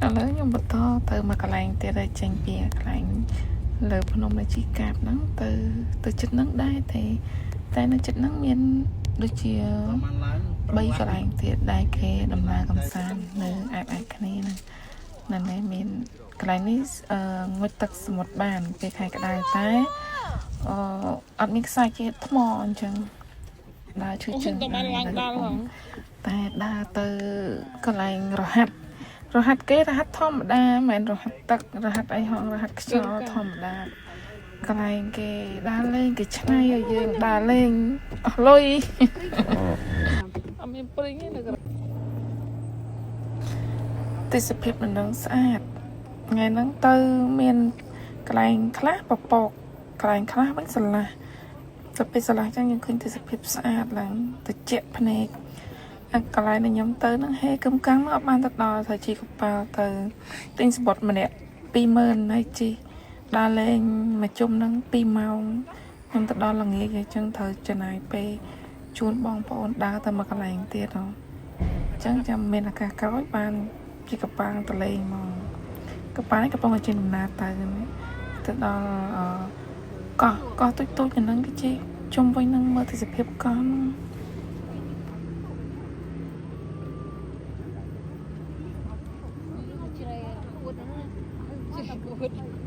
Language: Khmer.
ឥឡូវខ្ញុំបន្តទៅមកកន្លែងទៀតហើយចេញពីកន្លែងលើភ្នំដែលជីកាបហ្នឹងទៅចិត្តហ្នឹងដែរតែនៅចិត្តហ្នឹងមានដូចជា3កន្លែងទៀតដែលគេដំណើរកំសាន្តនៅអាចគ្នាហ្នឹងនៅនេះមានកន្លែងនេះងុយទឹកសមុទ្របានពេលខែក្តៅតែអត់មានខ្សែជាថ្មអញ្ចឹងដើរឈឺជើងតែដើរទៅកន្លែងរហាត់គេរហាត់ធម្មតាមិនមែនរហាត់ទឹករហាត់អីហងរហាត់ខ្យល់ធម្មតាកន្លែងគេដើរលេងគេឆ្នៃឲ្យយើងដើរលេងអស់លុយអត់មានព្រិញទេទេសភាពមិនដឹងស្អាតថ្ងៃហ្នឹងទៅមានកន្លែងខ្លះពពកកន្លែងខ្លះវិញស្រឡះទៅពេលស្រឡះចឹងយើងឃើញទេសភាពស្អាតឡើងត្រជាក់ភ្នែកកន្លែងដែលខ្ញុំទៅហ្នឹងហេកឹមកាំងអត់បានទៅដល់ថាជីកប៉ាល់ទៅទិញសបុតម្នាក់20000ហើយជីដើរលេងមួយជុំហ្នឹង2ម៉ោងខ្ញុំទៅដល់ល្ងាចអញ្ចឹងត្រូវចំណាយពេលជួនបងប្អូនដើរទៅមកកន្លែងទៀតហ៎អញ្ចឹងចាំមានឱកាសក្រោយបានជីកប៉ាល់ទៅលេងមកកប៉ាល់នេះកំពុងតែចេញដំណើរទៅដល់កោះទូចៗហ្នឹងគេជីជុំវិញហ្នឹងមើលទេសភាពកោះហ្នឹង